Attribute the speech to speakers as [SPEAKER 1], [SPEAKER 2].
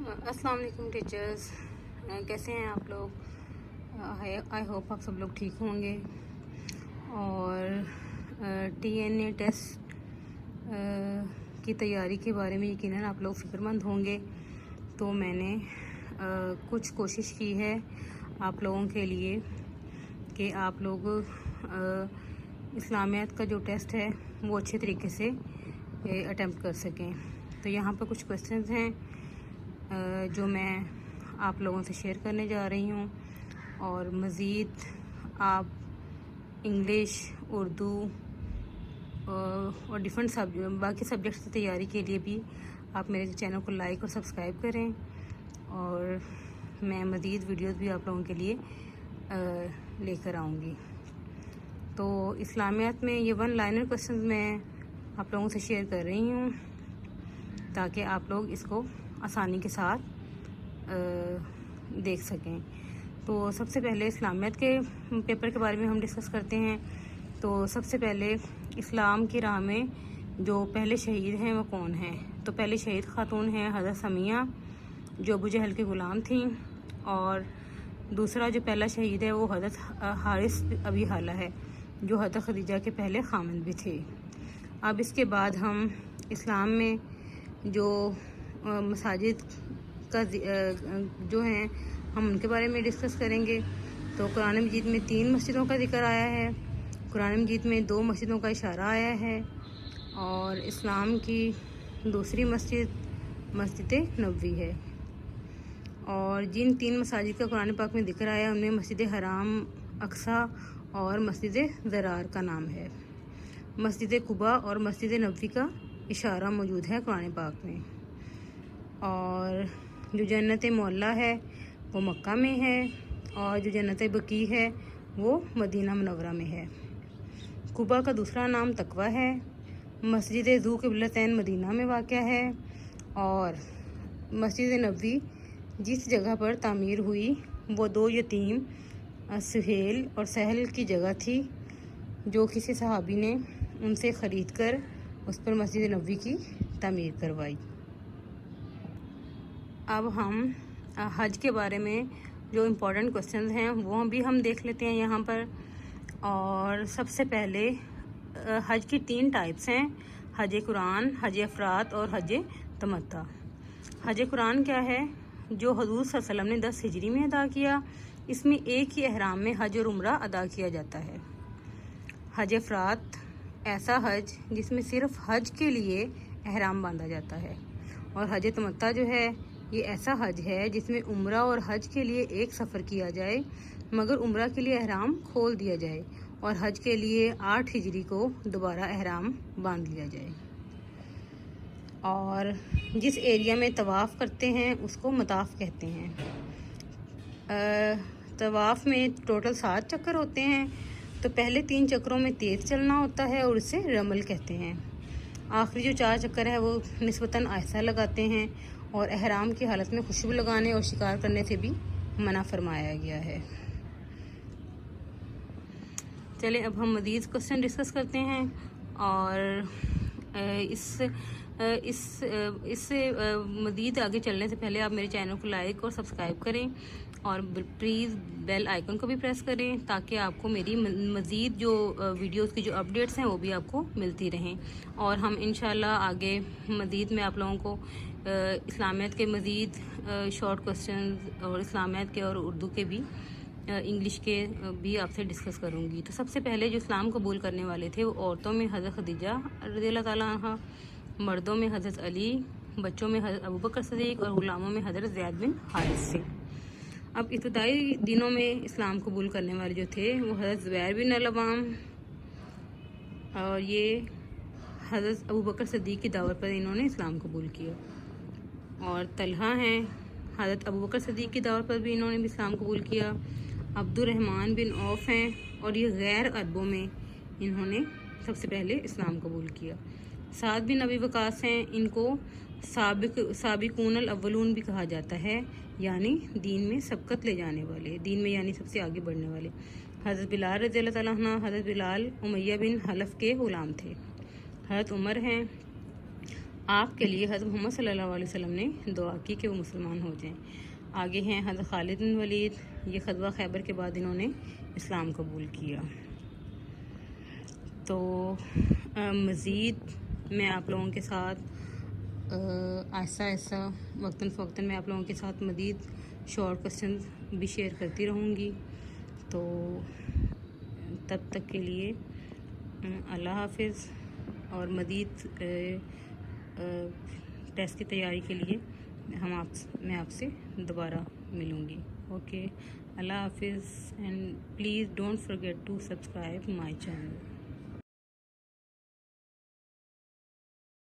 [SPEAKER 1] अस्सलाम वालेकुम टीचर्स, कैसे हैं आप लोग। आई होप आप सब लोग ठीक होंगे और TNA टेस्ट की तैयारी के बारे में यकीनन आप लोग फ़िक्रमंद होंगे। तो मैंने कुछ कोशिश की है आप लोगों के लिए कि आप लोग इस्लामियात का जो टेस्ट है वो अच्छे तरीके से अटेम्प्ट कर सकें। तो यहाँ पर कुछ क्वेश्चंस हैं जो मैं आप लोगों से शेयर करने जा रही हूँ, और मज़ीद आप इंग्लिश, उर्दू और डिफरेंट बाकी सब्जेक्ट्स की तैयारी के लिए भी आप मेरे चैनल को लाइक और सब्सक्राइब करें, और मैं मज़ीद वीडियोस भी आप लोगों के लिए लेकर आऊँगी। तो इस्लामियात में ये 1 लाइनर क्वेश्चंस मैं आप लोगों से शेयर कर रही हूँ ताकि आप लोग इसको आसानी के साथ देख सकें। तो सबसे पहले इस्लामियत के पेपर के बारे में हम डिस्कस करते हैं। तो सबसे पहले इस्लाम की राह में जो पहले शहीद हैं वो कौन हैं। तो पहले शहीद खातून हैं हज़रत समिया, जो अबू जहल के ग़ुलाम थी, और दूसरा जो पहला शहीद है वो हज़रत हारिस अबी हाला है, जो हज़रत खदीजा के पहले खामिद भी थे। अब इसके बाद हम इस्लाम में जो मसाजिद का जो हैं हम उनके बारे में डिस्कस करेंगे। तो कुरान मजीद में 3 मस्जिदों का जिक्र आया है, कुरान मजीद में 2 मस्जिदों का इशारा आया है, और इस्लाम की दूसरी मस्जिद नबवी है। और जिन 3 मसाजिद का कुरान पाक में जिक्र आया उनमें मस्जिद हराम, अक्सा और मस्जिद ज़रार का नाम है। मस्जिद कुबा और मस्जिद नबवी का इशारा मौजूद है कुरान पाक में। और जो जन्नत मौला है वो मक्का में है, और जो जन्नत बकी है वो मदीना मुनव्वरा में है। कुबा का दूसरा नाम तकवा है। मस्जिद ज़ू क़िबलतैन मदीना में वाक़या है, और मस्जिद नबवी जिस जगह पर तामीर हुई वो 2 यतीम सुहेल और सहल की जगह थी, जो किसी सहाबी ने उनसे ख़रीद कर उस पर मस्जिद नबवी की तामीर करवाई। अब हम हज के बारे में जो इम्पोर्टेंट क्वेश्चंस हैं वो भी हम देख लेते हैं यहाँ पर। और सबसे पहले हज की 3 टाइप्स हैं, हज कुरान, हज अफराद और हज तमत्ता। हज कुरान क्या है, जो हुज़ूर सल्लल्लाहु अलैहि वसल्लम ने 10 हिजरी में अदा किया। इसमें एक ही एहराम में हज और उम्रा अदा किया जाता है। हज अफराद ऐसा हज जिसमें सिर्फ हज के लिए एहराम बांधा जाता है। और हज तमत्ता जो है ये ऐसा हज है जिसमें उम्रा और हज के लिए एक सफ़र किया जाए, मगर उम्रा के लिए एहराम खोल दिया जाए और हज के लिए 8 हिजरी को दोबारा एहराम बांध लिया जाए। और जिस एरिया में तवाफ़ करते हैं उसको मताफ़ कहते हैं। तवाफ़ में टोटल 7 चक्कर होते हैं। तो पहले 3 चक्रों में तेज़ चलना होता है और उसे रमल कहते हैं। आखिरी जो 4 चक्कर है वो निस्बतन आहिस्ता लगाते हैं, और एहराम की हालत में खुशबू लगाने और शिकार करने से भी मना फरमाया गया है। चलिए अब हम मज़ीद क्वेश्चन डिस्कस करते हैं। और इससे मज़ीद आगे चलने से पहले आप मेरे चैनल को लाइक और सब्सक्राइब करें, और प्लीज़ बेल आइकन को भी प्रेस करें ताकि आपको मेरी मज़ीद जो वीडियोस की जो अपडेट्स हैं वो भी आपको मिलती रहें। और हम इंशाल्लाह आगे मज़ीद में आप लोगों को इस्लामियत के मज़ीद शॉर्ट क्वेश्चन और इस्लामियत के और उर्दू के भी इंग्लिश के भी आपसे डिस्कस करूँगी। तो सबसे पहले जो इस्लाम कबूल करने वाले थे वो औरतों में हज़रत खदीजा रज़ियल्लाहु ताला अन्हा, मर्दों में हज़रत अली, बच्चों में हज़रत अबू बकर सिद्दीक़ और ग़ुलामों में हज़रत ज़ैद बिन हारिस थे। अब इब्तिदाई दिनों में इस्लाम कबूल करने वाले जो थे वो हज़रत ज़ुबैर बिन अल-अव्वाम, और ये हज़रत अबू बकर सिद्दीक़ की दावत पर इन्होंने इस्लाम कबूल किया। और तलहा हैं, हज़रत अबू बकर सिद्दीक़ की दावत पर भी इन्होंने भी इस्लाम कबूल किया। अब्दुर्रहमान बिन औफ हैं, और ये गैर अरबों में इन्होंने सबसे पहले इस्लाम कबूल किया। साद बिन अबी वकास हैं, इनको साबिकून अल-अव्वलून भी कहा जाता है, यानी दीन में सबकत ले जाने वाले, दीन में यानी सबसे आगे बढ़ने वाले। हज़रत बिलाल रज़ियल्लाहु ताला अन्हु, हज़रत बिलाल उमैया बिन हलफ के ग़ुलाम थे। हज़रत उमर हैं, آپ کے لیے حضرت محمد صلی اللہ علیہ وسلم نے دعا کی کہ وہ مسلمان ہو جائیں۔ آگے ہیں حضرت خالد بن ولید، یہ غزوہ خیبر کے بعد انہوں نے اسلام قبول کیا۔ تو مزید میں آپ لوگوں کے ساتھ آہستہ آہستہ وقتاً فوقتاً میں آپ لوگوں کے ساتھ مزید شارٹ کوسچن بھی شیئر کرتی رہوں گی۔ تو تب تک کے لیے اللہ حافظ، اور مزید ٹیسٹ کی تیاری کے لیے میں آپ سے دوبارہ ملوں گی۔ اوکے، اللہ حافظ، and please don't forget to subscribe my channel.